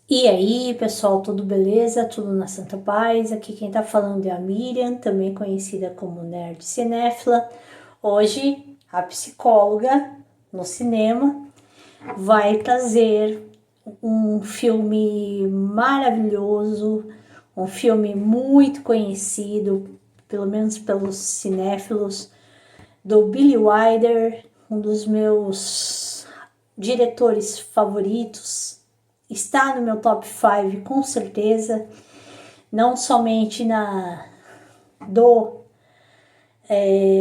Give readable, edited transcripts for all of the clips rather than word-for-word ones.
E aí, pessoal, tudo beleza? Tudo na Santa Paz? Aqui quem tá falando é a Miriam, também conhecida como Nerd Cinéfila. Hoje, a psicóloga no cinema vai trazer um filme maravilhoso, um filme muito conhecido, pelo menos pelos cinéfilos, do Billy Wilder, um dos meus diretores favoritos. Está no meu top 5 com certeza, não somente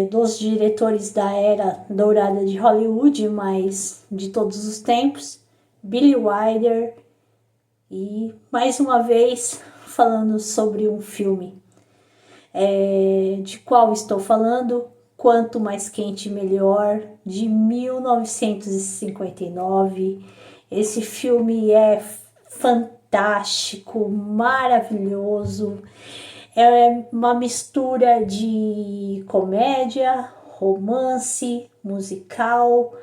dos diretores da era dourada de Hollywood, mas de todos os tempos, Billy Wilder. E mais uma vez falando sobre um filme. De qual estou falando? Quanto Mais Quente Melhor, de 1959. Esse filme é fantástico, maravilhoso. É uma mistura de comédia, romance, musical.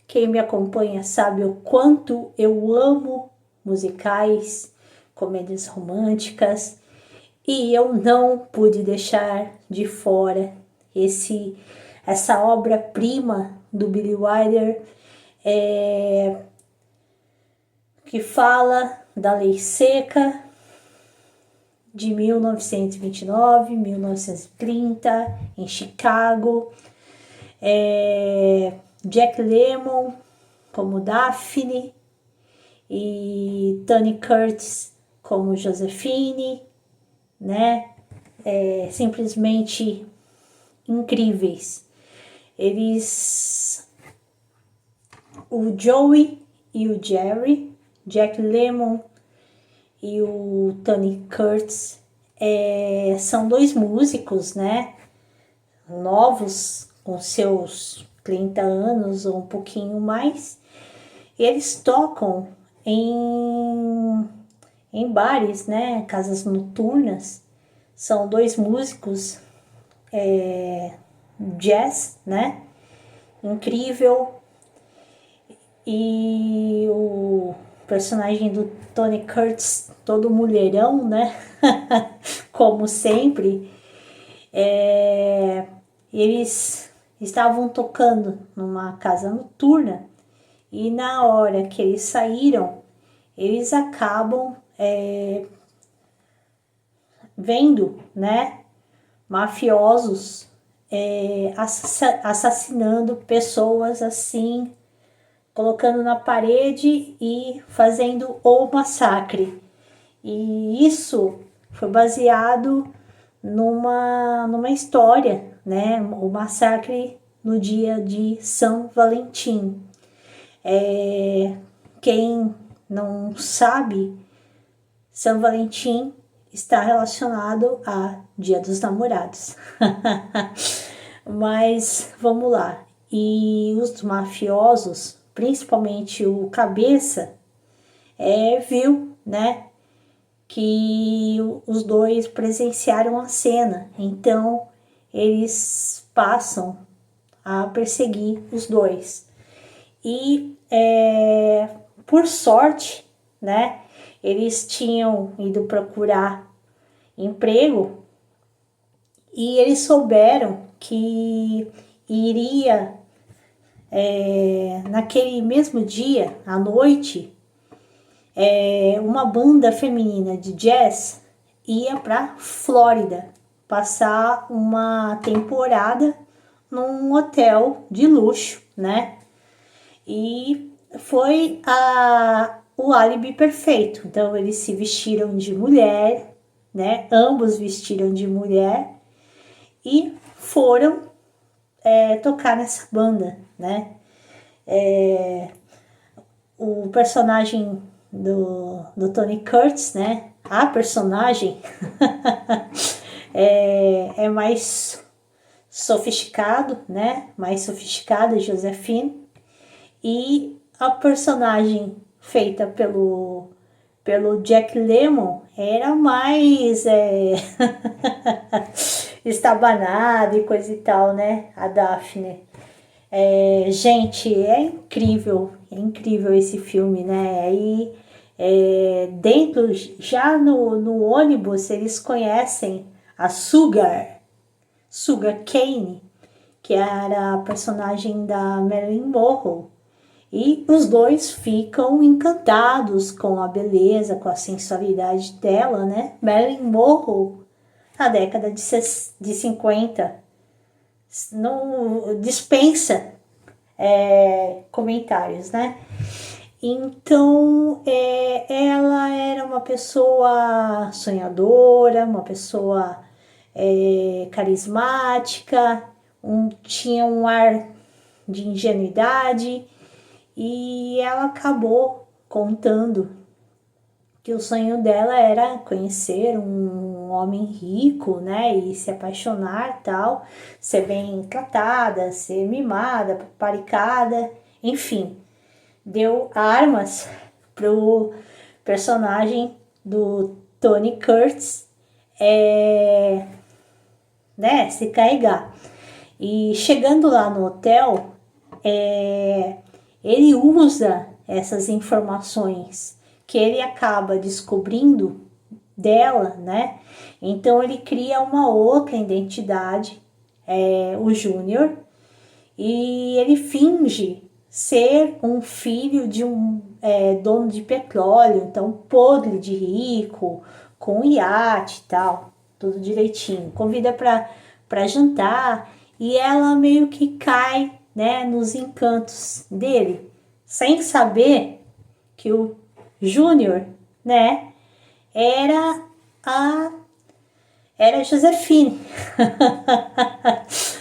Quem me acompanha sabe o quanto eu amo musicais, comédias românticas. E eu não pude deixar de fora essa obra-prima do Billy Wilder, que fala da lei seca de 1929, 1930, em Chicago. Jack Lemmon como Daphne e Tony Curtis como Josephine, né? Simplesmente incríveis. O Joey e o Jerry, Jack Lemmon e o Tony Curtis, são dois músicos, né? Novos, com seus 30 anos ou um pouquinho mais. E eles tocam em bares, né? Casas noturnas. São dois músicos jazz, né? Incrível. E o personagem do Tony Curtis, todo mulherão, né? Como sempre. Eles estavam tocando numa casa noturna e na hora que eles saíram, eles acabam vendo, né, mafiosos assassinando pessoas assim, colocando na parede e fazendo o massacre. E isso foi baseado numa história, né? O massacre no dia de São Valentim. Quem não sabe, São Valentim está relacionado a Dia dos Namorados. Mas vamos lá. E os mafiosos, principalmente o cabeça, viu, né, que os dois presenciaram a cena. Então eles passam a perseguir os dois. E por sorte, né, eles tinham ido procurar emprego e eles souberam que iria naquele mesmo dia, à noite, uma banda feminina de jazz ia para Flórida passar uma temporada num hotel de luxo, né? E foi o álibi perfeito. Então eles se vestiram de mulher, né? Ambos vestiram de mulher e foram tocar nessa banda, né? O personagem do Tony Curtis, né? A personagem é mais sofisticado, né? Mais sofisticada, Josephine. E a personagem feita pelo Jack Lemmon era mais estabanada e coisa e tal, né? A Daphne. Gente, é incrível esse filme, né? E Dentro, já no ônibus, eles conhecem a Sugar Kane, que era a personagem da Marilyn Monroe. E os dois ficam encantados com a beleza, com a sensualidade dela, né? Marilyn Monroe, na década de 50, não dispensa comentários, né? Então, ela era uma pessoa sonhadora, uma pessoa carismática, tinha um ar de ingenuidade, e ela acabou contando que o sonho dela era conhecer um homem rico, né, e se apaixonar, tal, ser bem tratada, ser mimada, paparicada, enfim, deu armas pro personagem do Tony Curtis, né, se carregar. E chegando lá no hotel, ele usa essas informações que ele acaba descobrindo dela, né? Então ele cria uma outra identidade, o Júnior, e ele finge ser um filho de um dono de petróleo, então podre de rico, com iate e tal, tudo direitinho. Convida para jantar e ela meio que cai, né, nos encantos dele, sem saber que o Júnior, né, era a Josefine,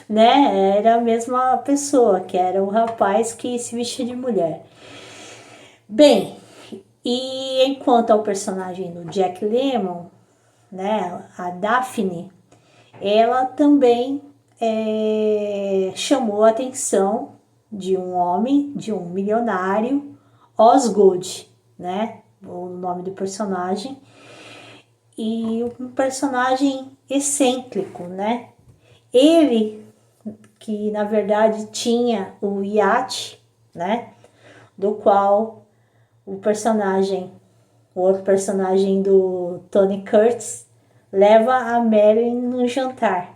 né, era a mesma pessoa, que era o rapaz que se vestia de mulher. Bem, e enquanto ao personagem do Jack Lemmon, né, a Daphne, ela também chamou a atenção de um homem, de um milionário, Osgood, né, o nome do personagem, e um personagem excêntrico, né, ele que na verdade tinha o iate, né, do qual o outro personagem do Tony Curtis leva a Marilyn no jantar.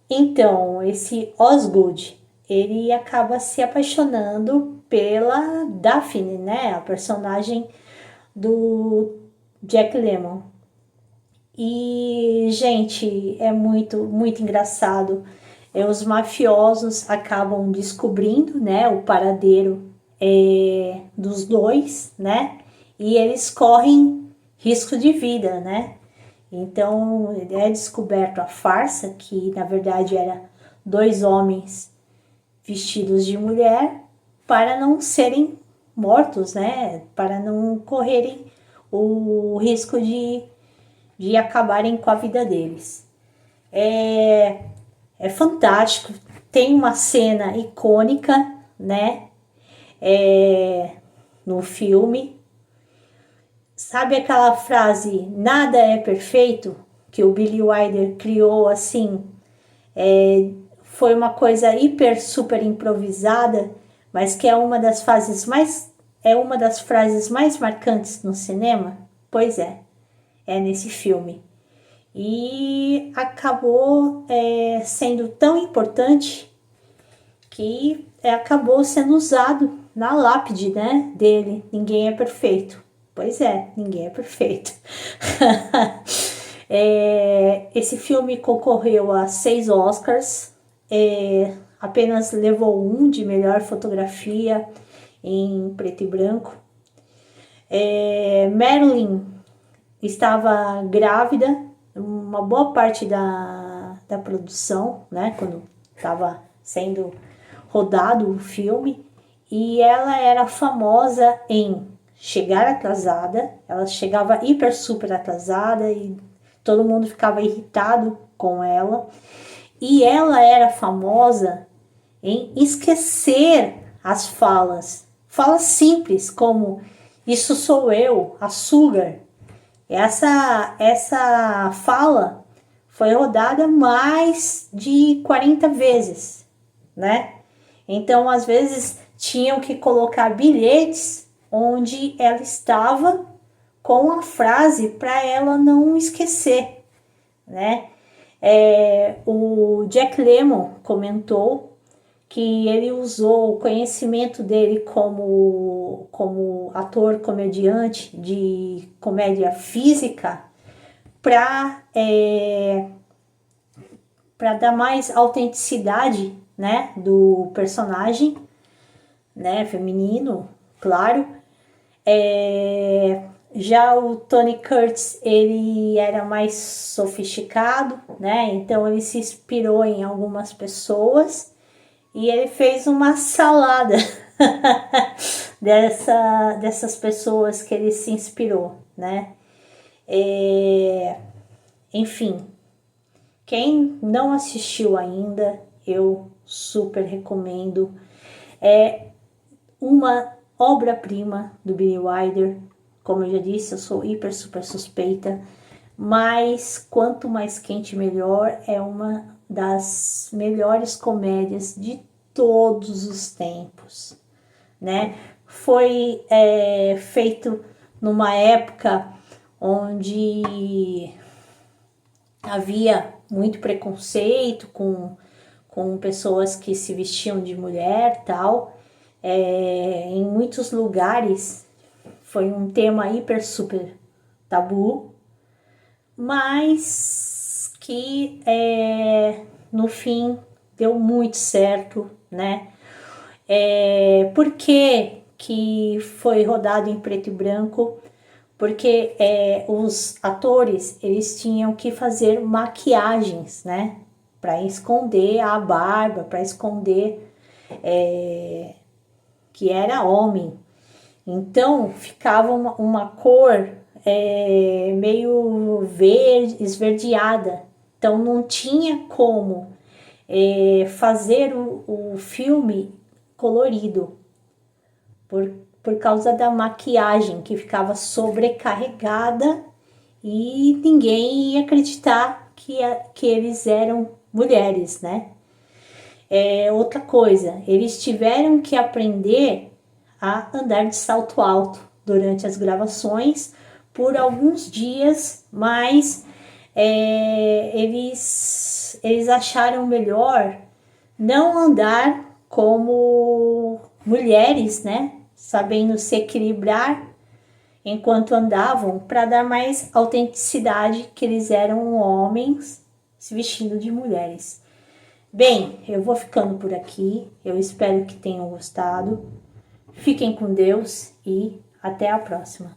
Então, esse Osgood, ele acaba se apaixonando pela Daphne, né, a personagem do Jack Lemmon. E, gente, é muito, muito engraçado. Os mafiosos acabam descobrindo, né, o paradeiro dos dois, né, e eles correm risco de vida, né. Então é descoberto a farsa, que na verdade era dois homens vestidos de mulher para não serem mortos, né, para não correrem o risco de acabarem com a vida deles. É fantástico, tem uma cena icônica, né, no filme. Sabe aquela frase, nada é perfeito, que o Billy Wilder criou assim, foi uma coisa hiper, super improvisada, mas que é uma das frases mais marcantes no cinema? Pois é nesse filme. E acabou sendo tão importante que acabou sendo usado na lápide, né, dele. Ninguém é perfeito. Pois é, ninguém é perfeito. Esse filme concorreu a 6 Oscars, apenas levou um de melhor fotografia em preto e branco. Marilyn estava grávida uma boa parte da produção, né, quando estava sendo rodado o filme, e ela era famosa em chegar atrasada. Ela chegava hiper super atrasada e todo mundo ficava irritado com ela, e ela era famosa em esquecer as falas simples, como isso sou eu, a Sugar. Essa fala foi rodada mais de 40 vezes, né? Então, às vezes, tinham que colocar bilhetes onde ela estava com a frase para ela não esquecer, né? O Jack Lemmon comentou que ele usou o conhecimento dele como ator comediante de comédia física para dar mais autenticidade, né, do personagem, né, feminino, claro. Já o Tony Curtis, ele era mais sofisticado, né, então ele se inspirou em algumas pessoas e ele fez uma salada dessas pessoas que ele se inspirou, né. Enfim, quem não assistiu ainda, eu super recomendo. É uma obra-prima do Billy Wilder. Como eu já disse, eu sou hiper super suspeita, mas quanto mais quente melhor. É uma das melhores comédias de todos os tempos, né? Foi feito numa época onde havia muito preconceito com pessoas que se vestiam de mulher, tal. Em muitos lugares foi um tema hiper super tabu, mas que no fim deu muito certo, né? Por que foi rodado em preto e branco? Porque os atores, eles tinham que fazer maquiagens, né? Para esconder a barba, para esconder que era homem. Então ficava uma cor meio verde, esverdeada. Então não tinha como fazer o filme colorido por causa da maquiagem que ficava sobrecarregada e ninguém ia acreditar que eles eram mulheres, né? Outra coisa, eles tiveram que aprender a andar de salto alto durante as gravações por alguns dias, mas eles acharam melhor não andar como mulheres, né? Sabendo se equilibrar enquanto andavam, para dar mais autenticidade que eles eram homens se vestindo de mulheres. Bem, eu vou ficando por aqui. Eu espero que tenham gostado. Fiquem com Deus e até a próxima.